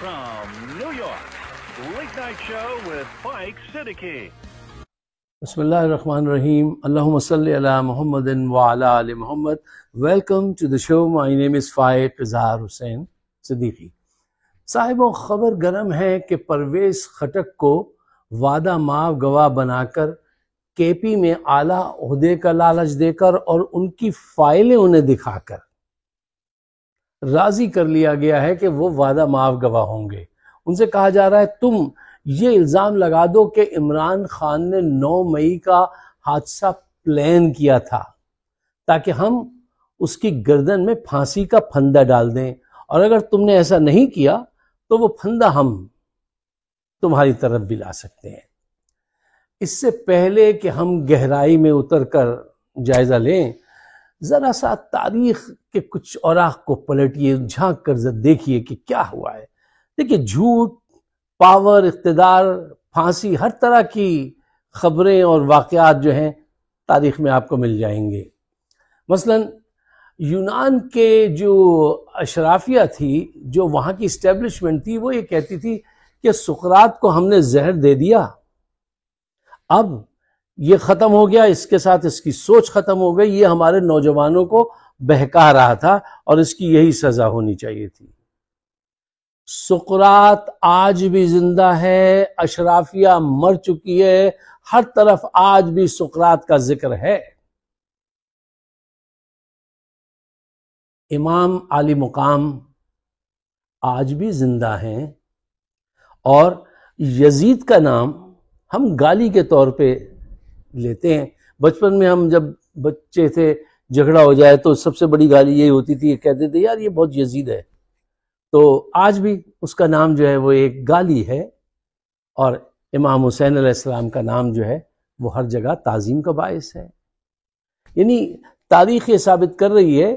from New York, Late Night Show with Mike Siddiqui. Bismillahirrahmanirrahim. Allahumma salli ala Muhammadin wa ala ali Muhammad. Welcome to the show. My name is Faiq Izhar Hussain Siddiqui. صاحبوں، خبر گرم ہے کہ پرویز خٹک کو وعدہ معاف گواہ بنا کر کے پی میں اعلیٰ عہدے کا لالچ دے کر اور ان کی فائلیں انہیں دکھا کر راضی کر لیا گیا ہے کہ وہ وعدہ معاف گواہ ہوں گے۔ ان سے کہا جا رہا ہے تم یہ الزام لگا دو کہ عمران خان نے 9 مئی کا حادثہ پلان کیا تھا تاکہ ہم اس کی گردن میں پھانسی کا پھندا ڈال دیں، اور اگر تم نے ایسا نہیں کیا تو وہ پھندا ہم تمہاری طرف بھی لا سکتے ہیں۔ اس سے پہلے کہ ہم گہرائی میں اتر کر جائزہ لیں، ذرا سا تاریخ کے کچھ اوراق کو پلٹیے، جھانک کر دیکھیے کہ کیا ہوا ہے۔ دیکھیے، جھوٹ، پاور، اقتدار، پھانسی، ہر طرح کی خبریں اور واقعات جو ہیں تاریخ میں آپ کو مل جائیں گے۔ مثلا یونان کے جو اشرافیہ تھی، جو وہاں کی اسٹیبلشمنٹ تھی، وہ یہ کہتی تھی کہ سقراط کو ہم نے زہر دے دیا، اب یہ ختم ہو گیا، اس کے ساتھ اس کی سوچ ختم ہو گئی، یہ ہمارے نوجوانوں کو بہکا رہا تھا اور اس کی یہی سزا ہونی چاہیے تھی۔ سقراط آج بھی زندہ ہے، اشرافیہ مر چکی ہے، ہر طرف آج بھی سقراط کا ذکر ہے۔ امام عالی مقام آج بھی زندہ ہیں، اور یزید کا نام ہم گالی کے طور پہ لیتے ہیں۔ بچپن میں ہم جب بچے تھے، جھگڑا ہو جائے تو سب سے بڑی گالی یہی ہوتی تھی، کہتے تھے یار یہ بہت یزید ہے۔ تو آج بھی اس کا نام جو ہے وہ ایک گالی ہے، اور امام حسین علیہ السلام کا نام جو ہے وہ ہر جگہ تعظیم کا باعث ہے۔ یعنی تاریخ یہ ثابت کر رہی ہے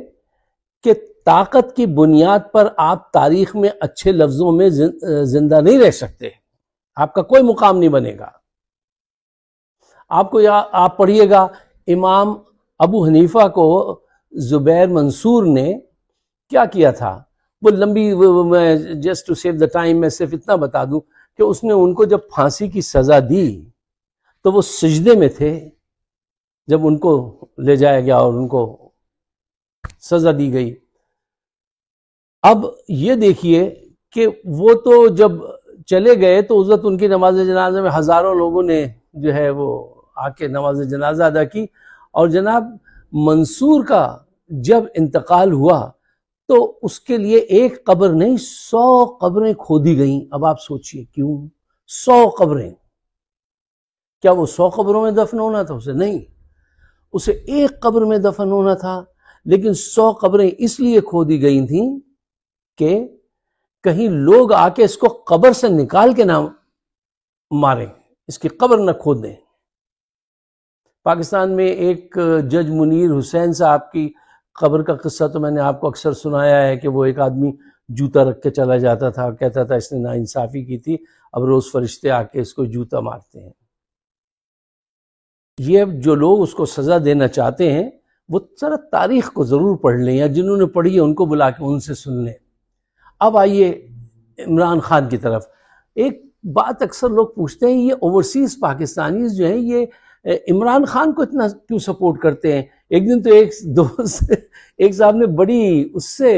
کہ طاقت کی بنیاد پر آپ تاریخ میں اچھے لفظوں میں زندہ نہیں رہ سکتے، آپ کا کوئی مقام نہیں بنے گا۔ آپ پڑھیے گا، امام ابو حنیفہ کو زبیر منصور نے کیا کیا تھا، وہ لمبی، میں just to save the time میں صرف اتنا بتا دوں کہ اس نے ان کو جب پھانسی کی سزا دی تو وہ سجدے میں تھے جب ان کو لے جایا گیا اور ان کو سزا دی گئی۔ اب یہ دیکھیے کہ وہ تو جب چلے گئے تو اس وقت ان کی نماز جنازہ میں ہزاروں لوگوں نے جو ہے وہ آ کے نماز جنازہ ادا کی، اور جناب منصور کا جب انتقال ہوا تو اس کے لیے ایک قبر نہیں 100 قبریں کھودی گئیں۔ اب آپ سوچئے کیوں 100 قبریں؟ کیا وہ 100 قبروں میں دفن ہونا تھا؟ اسے نہیں، اسے ایک قبر میں دفن ہونا تھا، لیکن 100 قبریں اس لیے کھودی گئی تھیں کہ کہیں لوگ آ کے اس کو قبر سے نکال کے نہ ماریں، اس کی قبر نہ کھود دیں۔ پاکستان میں ایک جج منیر حسین صاحب کی قبر کا قصہ تو میں نے آپ کو اکثر سنایا ہے کہ وہ ایک آدمی جوتا رکھ کے چلا جاتا تھا، کہتا تھا اس نے ناانصافی کی تھی، اب روز فرشتے آ کے اس کو جوتا مارتے ہیں۔ یہ جو لوگ اس کو سزا دینا چاہتے ہیں وہ ذرا تاریخ کو ضرور پڑھ لیں، یا جنہوں نے پڑھی ہے ان کو بلا کے ان سے سن لیں۔ اب آئیے عمران خان کی طرف۔ ایک بات اکثر لوگ پوچھتے ہیں، یہ اوورسیز پاکستانیز جو ہیں یہ عمران خان کو اتنا کیوں سپورٹ کرتے ہیں؟ ایک دن تو ایک دوست ایک صاحب نے بڑی اس سے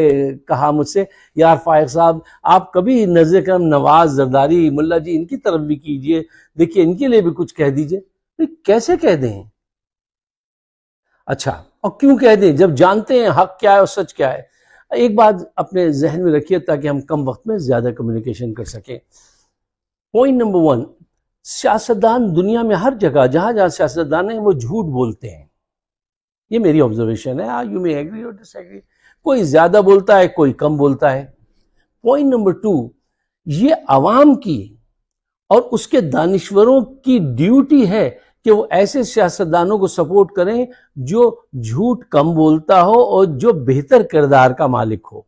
کہا مجھ سے، یار فائق صاحب آپ کبھی نظر کرم نواز، زرداری، ملا جی ان کی طرف بھی کیجئے، دیکھیے ان کے لیے بھی کچھ کہہ دیجئے۔ کیسے کہہ دیں؟ اچھا، اور کیوں کہہ دیں جب جانتے ہیں حق کیا ہے اور سچ کیا ہے؟ ایک بات اپنے ذہن میں رکھیے تاکہ ہم کم وقت میں زیادہ کمیونیکیشن کر سکیں۔ پوائنٹ نمبر 1، سیاستدان دنیا میں ہر جگہ جہاں جہاں سیاستدان ہیں وہ جھوٹ بولتے ہیں، یہ میری آبزرویشن ہے، یو میں ایگری اور ڈس ایگری، کوئی زیادہ بولتا ہے کوئی کم بولتا ہے۔ پوائنٹ نمبر 2، یہ عوام کی اور اس کے دانشوروں کی ڈیوٹی ہے کہ وہ ایسے سیاستدانوں کو سپورٹ کریں جو جھوٹ کم بولتا ہو اور جو بہتر کردار کا مالک ہو۔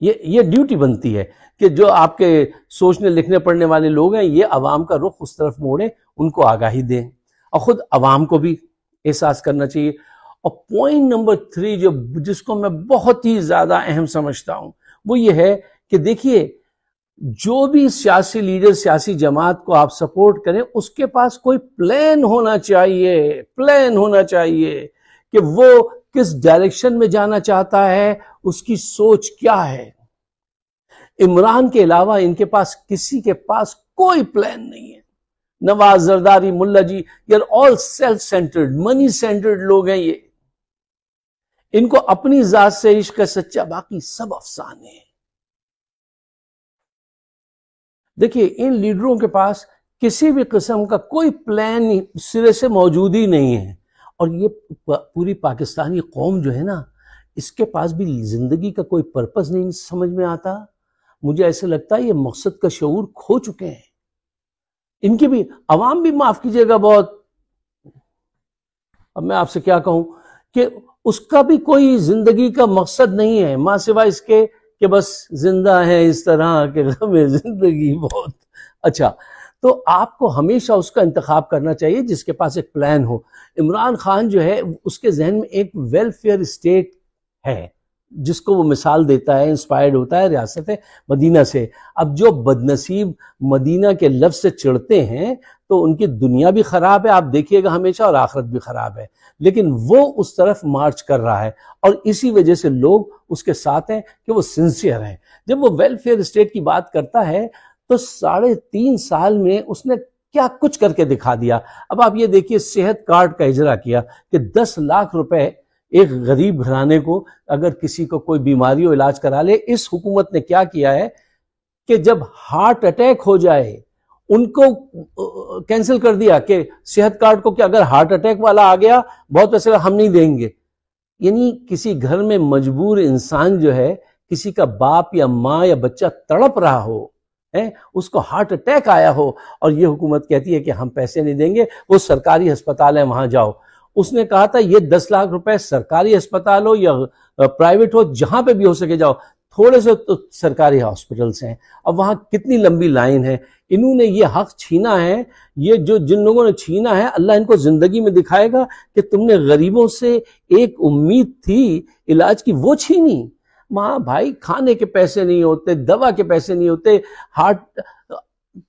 یہ ڈیوٹی بنتی ہے کہ جو آپ کے سوچنے لکھنے پڑھنے والے لوگ ہیں یہ عوام کا رخ اس طرف موڑیں، ان کو آگاہی دیں، اور خود عوام کو بھی احساس کرنا چاہیے۔ اور پوائنٹ نمبر 3 جس کو میں بہت ہی زیادہ اہم سمجھتا ہوں وہ یہ ہے کہ دیکھیے جو بھی سیاسی لیڈر سیاسی جماعت کو آپ سپورٹ کریں اس کے پاس کوئی پلان ہونا چاہیے کہ وہ کس ڈائریکشن میں جانا چاہتا ہے، اس کی سوچ کیا ہے۔ عمران کے علاوہ ان کے پاس کسی کے پاس کوئی پلان نہیں ہے۔ نواز، زرداری، ملا جی، یہ آل سیلف سینٹرڈ، منی سینٹرڈ لوگ ہیں۔ یہ ان کو اپنی ذات سے عشق ہے سچا، باقی سب افسانے ہیں۔ دیکھیے ان لیڈروں کے پاس کسی بھی قسم کا کوئی پلان سرے سے موجود ہی نہیں ہے، اور یہ پوری پاکستانی قوم جو ہے نا، اس کے پاس بھی زندگی کا کوئی پرپس نہیں سمجھ میں آتا۔ مجھے ایسے لگتا ہے یہ مقصد کا شعور کھو چکے ہیں۔ ان کی بھی عوام بھی معاف کیجیے گا بہت، اب میں آپ سے کیا کہوں کہ اس کا بھی کوئی زندگی کا مقصد نہیں ہے ماں سوائے اس کے کہ بس زندہ ہیں اس طرح کہ غم زندگی بہت۔ اچھا، تو آپ کو ہمیشہ اس کا انتخاب کرنا چاہیے جس کے پاس ایک پلان ہو۔ عمران خان جو ہے اس کے ذہن میں ایک ویلفیئر اسٹیٹ ہے جس کو وہ مثال دیتا ہے، انسپائرڈ ہوتا ہے ریاست مدینہ سے۔ اب جو بدنصیب مدینہ کے لفظ سے چڑھتے ہیں تو ان کی دنیا بھی خراب ہے، آپ دیکھیے گا ہمیشہ، اور آخرت بھی خراب ہے، لیکن وہ اس طرف مارچ کر رہا ہے، اور اسی وجہ سے لوگ اس کے ساتھ ہیں کہ وہ سنسیئر ہیں۔ جب وہ ویلفیئر اسٹیٹ کی بات کرتا ہے تو 3.5 سال میں اس نے کیا کچھ کر کے دکھا دیا۔ اب آپ یہ دیکھیے صحت کارڈ کا اجرا کیا کہ 10 لاکھ روپے ایک غریب گھرانے کو اگر کسی کو کوئی بیماری ہو علاج کرا لے۔ اس حکومت نے کیا کیا ہے کہ جب ہارٹ اٹیک ہو جائے ان کو کینسل کر دیا کہ صحت کارڈ کو کہ اگر ہارٹ اٹیک والا آ گیا بہت پیسے ہم نہیں دیں گے۔ یعنی کسی گھر میں مجبور انسان جو ہے، کسی کا باپ یا ماں یا بچہ تڑپ رہا ہو، اس کو ہارٹ اٹیک آیا ہو، اور یہ حکومت کہتی ہے کہ ہم پیسے نہیں دیں گے، وہ سرکاری ہسپتال ہے وہاں جاؤ۔ اس نے کہا تھا یہ 10 لاکھ روپے سرکاری ہسپتال ہو یا پرائیویٹ ہو، جہاں پہ بھی ہو سکے جاؤ، تھوڑے سے تو سرکاری ہاسپٹلس ہیں، اب وہاں کتنی لمبی لائن ہے۔ انہوں نے یہ حق چھینا ہے، یہ جو جن لوگوں نے چھینا ہے، اللہ ان کو زندگی میں دکھائے گا کہ تم نے غریبوں سے ایک امید تھی علاج کی وہ چھینی۔ ماں بھائی، کھانے کے پیسے نہیں ہوتے، دوا کے پیسے نہیں ہوتے، ہارٹ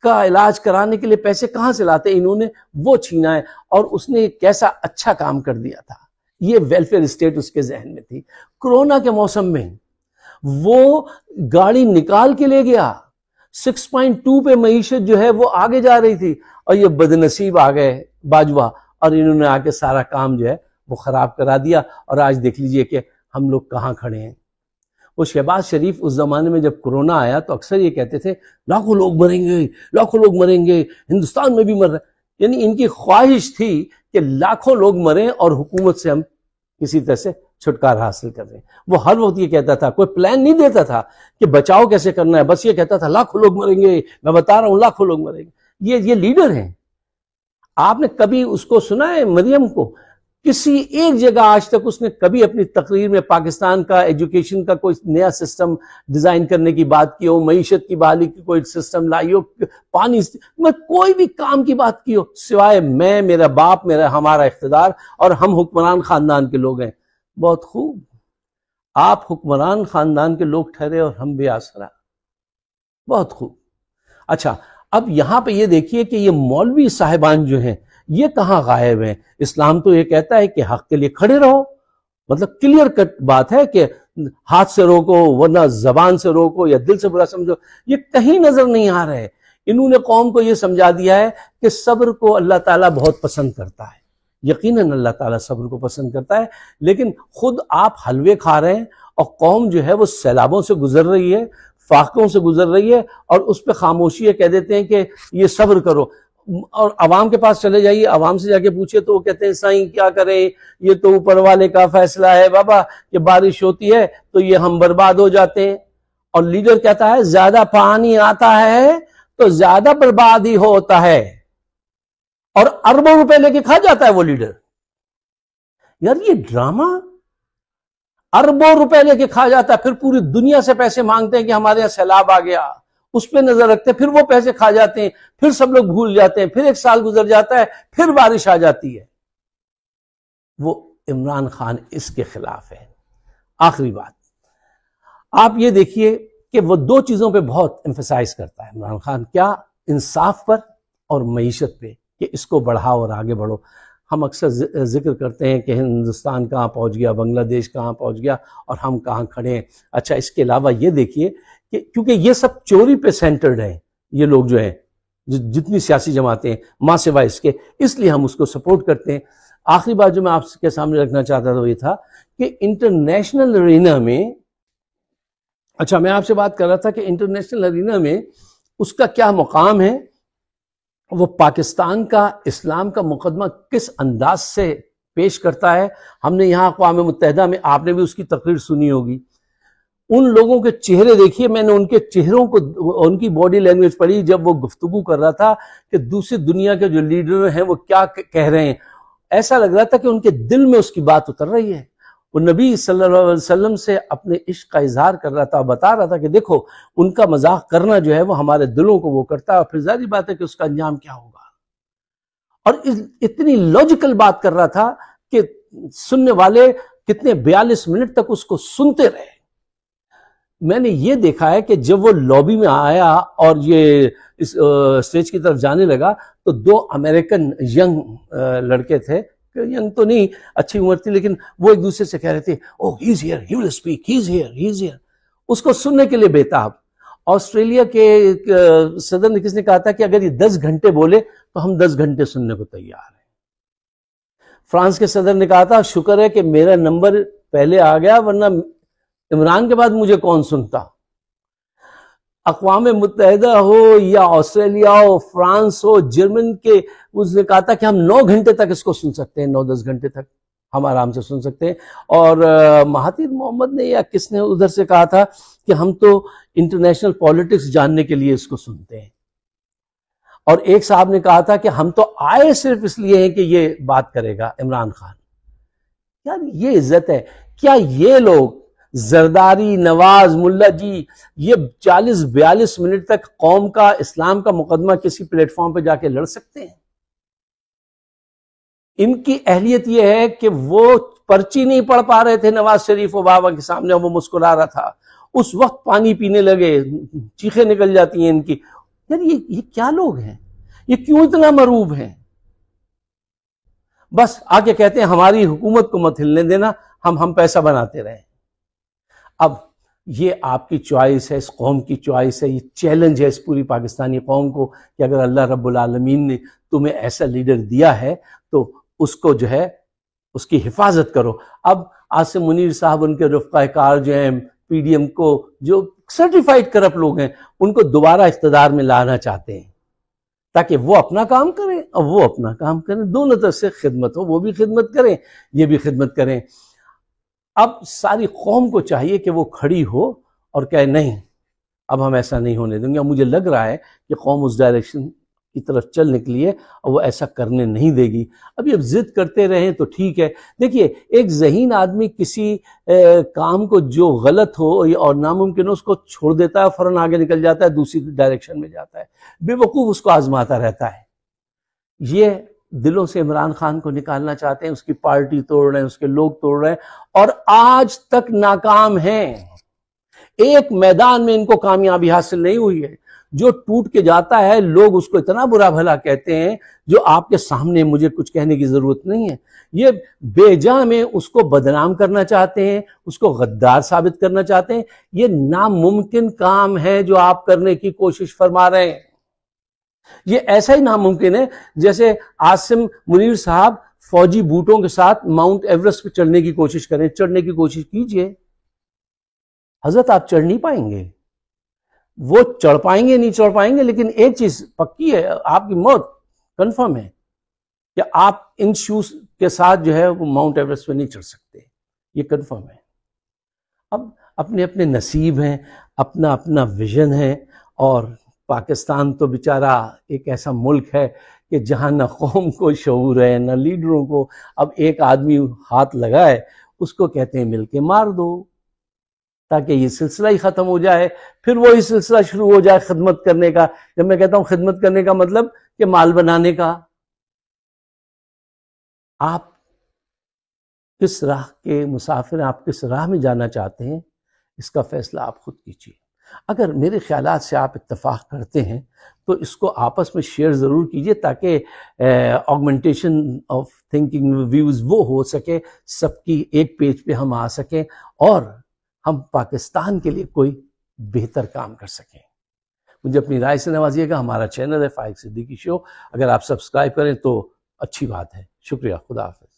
کا علاج کرانے کے لیے پیسے کہاں سے لاتے، انہوں نے وہ چھینا ہے، اور اس نے کیسا اچھا کام کر دیا تھا۔ یہ ویلفیئر اسٹیٹ اس کے ذہن میں تھی۔ کرونا کے موسم میں وہ گاڑی نکال کے لے گیا، 6.2 پہ معیشت جو ہے وہ آگے جا رہی تھی، اور یہ بدنصیب آ گئے باجوہ، اور انہوں نے آ کے سارا کام جو ہے وہ خراب کرا دیا، اور آج دیکھ لیجئے کہ ہم لوگ کہاں کھڑے ہیں۔ وہ شہباز شریف اس زمانے میں جب کرونا آیا تو اکثر یہ کہتے تھے لاکھوں لوگ مریں گے، لاکھوں لوگ مریں گے، ہندوستان میں بھی مر رہے، یعنی ان کی خواہش تھی کہ لاکھوں لوگ مریں اور حکومت سے ہم کسی طرح سے چھٹکارا حاصل کر رہے ہیں۔ وہ ہر وقت یہ کہتا تھا، کوئی پلان نہیں دیتا تھا کہ بچاؤ کیسے کرنا ہے، بس یہ کہتا تھا لاکھوں لوگ مریں گے، میں بتا رہا ہوں لاکھوں لوگ مریں گے۔ یہ لیڈر ہیں۔ آپ نے کبھی اس کو سنا ہے مریم کو؟ کسی ایک جگہ آج تک اس نے کبھی اپنی تقریر میں پاکستان کا ایجوکیشن کا کوئی نیا سسٹم ڈیزائن کرنے کی بات کی ہو، معیشت کی بحالی کی کوئی سسٹم لائی ہو، پانی میں کوئی بھی کام کی بات کی ہو، سوائے میں، میرا باپ، ہمارا اقتدار، اور ہم حکمران خاندان کے لوگ ہیں۔ بہت خوب، آپ حکمران خاندان کے لوگ ٹھہرے اور ہم بے آسرا، بہت خوب۔ اچھا، اب یہاں پہ یہ دیکھیے کہ یہ مولوی صاحبان جو ہیں یہ کہاں غائب ہیں؟ اسلام تو یہ کہتا ہے کہ حق کے لیے کھڑے رہو، مطلب کلیئر کٹ بات ہے کہ ہاتھ سے روکو ورنہ زبان سے روکو یا دل سے برا سمجھو، یہ کہیں نظر نہیں آ رہے۔ انہوں نے قوم کو یہ سمجھا دیا ہے کہ صبر کو اللہ تعالیٰ بہت پسند کرتا ہے۔ یقیناً اللہ تعالیٰ صبر کو پسند کرتا ہے، لیکن خود آپ حلوے کھا رہے ہیں اور قوم جو ہے وہ سیلابوں سے گزر رہی ہے، فاقوں سے گزر رہی ہے، اور اس پہ خاموشی ہے، کہہ دیتے ہیں کہ یہ صبر کرو، اور عوام کے پاس چلے جائیے، عوام سے جا کے پوچھے تو وہ کہتے ہیں سائیں کیا کریں، یہ تو اوپر والے کا فیصلہ ہے بابا، کہ بارش ہوتی ہے تو یہ ہم برباد ہو جاتے ہیں۔ اور لیڈر کہتا ہے زیادہ پانی آتا ہے تو زیادہ بربادی ہوتا ہے، اور اربوں روپے لے کے کھا جاتا ہے وہ لیڈر۔ یار یہ ڈرامہ، اربوں روپے لے کے کھا جاتا ہے، پھر پوری دنیا سے پیسے مانگتے ہیں کہ ہمارے یہاں سیلاب آ گیا، اس پہ نظر رکھتے ہیں، پھر وہ پیسے کھا جاتے ہیں، پھر سب لوگ بھول جاتے ہیں، پھر 1 سال گزر جاتا ہے، پھر بارش آ جاتی ہے۔ وہ عمران خان اس کے خلاف ہے۔ آخری بات، آپ یہ دیکھیے کہ وہ دو چیزوں پہ بہت ایمفسائز کرتا ہے عمران خان، کیا؟ انصاف پر اور معیشت پہ، کہ اس کو بڑھاؤ اور آگے بڑھو۔ ہم اکثر ذکر کرتے ہیں کہ ہندوستان کہاں پہنچ گیا، بنگلہ دیش کہاں پہنچ گیا، اور ہم کہاں کھڑے ہیں۔ اچھا، اس کے علاوہ یہ دیکھیے کہ کیونکہ یہ سب چوری پہ سینٹرڈ ہیں، یہ لوگ جو ہیں، جتنی سیاسی جماعتیں ہیں، ماں سوائے اس کے، اس لیے ہم اس کو سپورٹ کرتے ہیں۔ آخری بات جو میں آپ کے سامنے رکھنا چاہتا تھا وہ یہ تھا کہ انٹرنیشنل ارینا میں، اچھا میں آپ سے بات کر رہا تھا کہ انٹرنیشنل ارینا میں اس کا کیا مقام ہے، وہ پاکستان کا اسلام کا مقدمہ کس انداز سے پیش کرتا ہے۔ ہم نے یہاں اقوام متحدہ میں، آپ نے بھی اس کی تقریر سنی ہوگی، ان لوگوں کے چہرے دیکھیے، میں نے ان کے چہروں کو، ان کی باڈی لینگویج پڑھی جب وہ گفتگو کر رہا تھا کہ دوسری دنیا کے جو لیڈر ہیں وہ کیا کہہ رہے ہیں۔ ایسا لگ رہا تھا کہ ان کے دل میں اس کی بات اتر رہی ہے۔ وہ نبی صلی اللہ علیہ وسلم سے اپنے عشق کا اظہار کر رہا تھا، بتا رہا تھا کہ دیکھو ان کا مذاق کرنا جو ہے وہ ہمارے دلوں کو وہ کرتا ہے، اور پھر ظاہری بات ہے کہ اس کا انجام کیا ہوگا۔ اور اتنی لاجیکل بات کر رہا تھا کہ سننے والے کتنے 42 منٹ تک اس کو سنتے رہے۔ میں نے یہ دیکھا ہے کہ جب وہ لابی میں آیا اور یہ اس اسٹیج کی طرف جانے لگا تو دو امریکن ینگ لڑکے تھے، ینگ تو نہیں، اچھی عمر تھی، لیکن وہ ایک دوسرے سے کہہ رہے تھے oh he is here, he will speak, he is here, he is here, اس کو سننے کے لیے بےتاب۔ آسٹریلیا کے صدر نے کس نے کہا تھا کہ اگر یہ 10 گھنٹے بولے تو ہم 10 گھنٹے سننے کو تیار ہیں۔ فرانس کے صدر نے کہا تھا شکر ہے کہ میرا نمبر پہلے آ گیا، ورنہ عمران کے بعد مجھے کون سنتا۔ اقوام متحدہ ہو یا آسٹریلیا ہو، فرانس ہو، جرمن کے، اس نے کہا تھا کہ ہم 9 گھنٹے تک اس کو سن سکتے ہیں، 9-10 گھنٹے تک ہم آرام سے سن سکتے ہیں۔ اور مہاتیر محمد نے یا کس نے ادھر سے کہا تھا کہ ہم تو انٹرنیشنل پالیٹکس جاننے کے لیے اس کو سنتے ہیں۔ اور ایک صاحب نے کہا تھا کہ ہم تو آئے صرف اس لیے ہیں کہ یہ بات کرے گا عمران خان۔ یار یہ عزت ہے کیا؟ یہ لوگ زرداری، نواز، ملا جی، یہ 40-42 منٹ تک قوم کا، اسلام کا مقدمہ کسی پلیٹ فارم پہ جا کے لڑ سکتے ہیں؟ ان کی اہلیت یہ ہے کہ وہ پرچی نہیں پڑھ پا رہے تھے نواز شریف و بابا کے سامنے، وہ مسکرا رہا تھا، اس وقت پانی پینے لگے، چیخیں نکل جاتی ہیں ان کی۔ یار یہ کیا لوگ ہیں؟ یہ کیوں اتنا مروب ہیں؟ بس آگے کہتے ہیں ہماری حکومت کو مت ہلنے دینا، ہم پیسہ بناتے رہیں۔ اب یہ آپ کی چوائس ہے، اس قوم کی چوائس ہے، یہ چیلنج ہے اس پوری پاکستانی قوم کو کہ اگر اللہ رب العالمین نے تمہیں ایسا لیڈر دیا ہے تو اس کو جو ہے اس کی حفاظت کرو۔ اب عاصم منیر صاحب، ان کے رفقائے کار جو ہیں پی ڈی ایم کو، جو سرٹیفائیڈ کرپٹ لوگ ہیں، ان کو دوبارہ اقتدار میں لانا چاہتے ہیں تاکہ وہ اپنا کام کریں اور وہ اپنا کام کریں، دونوں طرف سے خدمت ہو، وہ بھی خدمت کریں، یہ بھی خدمت کریں۔ اب ساری قوم کو چاہیے کہ وہ کھڑی ہو اور کہے نہیں، اب ہم ایسا نہیں ہونے دیں گے۔ مجھے لگ رہا ہے کہ قوم اس ڈائریکشن کی طرف چل نکلی ہے اور وہ ایسا کرنے نہیں دے گی۔ اب ضد کرتے رہیں تو ٹھیک ہے۔ دیکھیے ایک ذہین آدمی کسی کام کو جو غلط ہو اور ناممکن ہو اس کو چھوڑ دیتا ہے، فوراً آگے نکل جاتا ہے، دوسری ڈائریکشن میں جاتا ہے، بے وقوف اس کو آزماتا رہتا ہے۔ یہ دلوں سے عمران خان کو نکالنا چاہتے ہیں، اس کی پارٹی توڑ رہے ہیں، اس کے لوگ توڑ رہے ہیں، اور آج تک ناکام ہیں۔ ایک میدان میں ان کو کامیابی حاصل نہیں ہوئی ہے۔ جو ٹوٹ کے جاتا ہے لوگ اس کو اتنا برا بھلا کہتے ہیں جو آپ کے سامنے مجھے کچھ کہنے کی ضرورت نہیں ہے۔ یہ بے جا میں اس کو بدنام کرنا چاہتے ہیں، اس کو غدار ثابت کرنا چاہتے ہیں۔ یہ ناممکن کام ہے جو آپ کرنے کی کوشش فرما رہے ہیں۔ یہ ایسا ہی ناممکن ہے جیسے عاصم منیر صاحب فوجی بوٹوں کے ساتھ ماؤنٹ ایورسٹ پہ چڑھنے کی کوشش کریں، چڑھنے کی کوشش کیجئے، حضرت آپ چڑھ نہیں پائیں گے۔ وہ چڑھ پائیں گے نہیں چڑھ پائیں گے، لیکن ایک چیز پکی ہے، آپ کی موت کنفرم ہے کہ آپ ان شوز کے ساتھ جو ہے وہ ماؤنٹ ایورسٹ پہ نہیں چڑھ سکتے، یہ کنفرم ہے۔ اب اپنے اپنے نصیب ہیں، اپنا اپنا ویژن ہے، اور پاکستان تو بیچارہ ایک ایسا ملک ہے کہ جہاں نہ قوم کو شعور ہے نہ لیڈروں کو۔ اب ایک آدمی ہاتھ لگائے، اس کو کہتے ہیں مل کے مار دو، تاکہ یہ سلسلہ ہی ختم ہو جائے، پھر وہی سلسلہ شروع ہو جائے خدمت کرنے کا۔ جب میں کہتا ہوں خدمت کرنے کا مطلب کہ مال بنانے کا۔ آپ کس راہ کے مسافر ہیں، آپ کس راہ میں جانا چاہتے ہیں، اس کا فیصلہ آپ خود کیجیے۔ اگر میرے خیالات سے آپ اتفاق کرتے ہیں تو اس کو آپس میں شیئر ضرور کیجئے تاکہ آگمنٹیشن آف تھنکنگ ویوز وہ ہو سکے، سب کی ایک پیج پہ ہم آ سکیں اور ہم پاکستان کے لیے کوئی بہتر کام کر سکیں۔ مجھے اپنی رائے سے نوازیے گا۔ ہمارا چینل ہے فائق صدیقی شو، اگر آپ سبسکرائب کریں تو اچھی بات ہے۔ شکریہ، خدا حافظ۔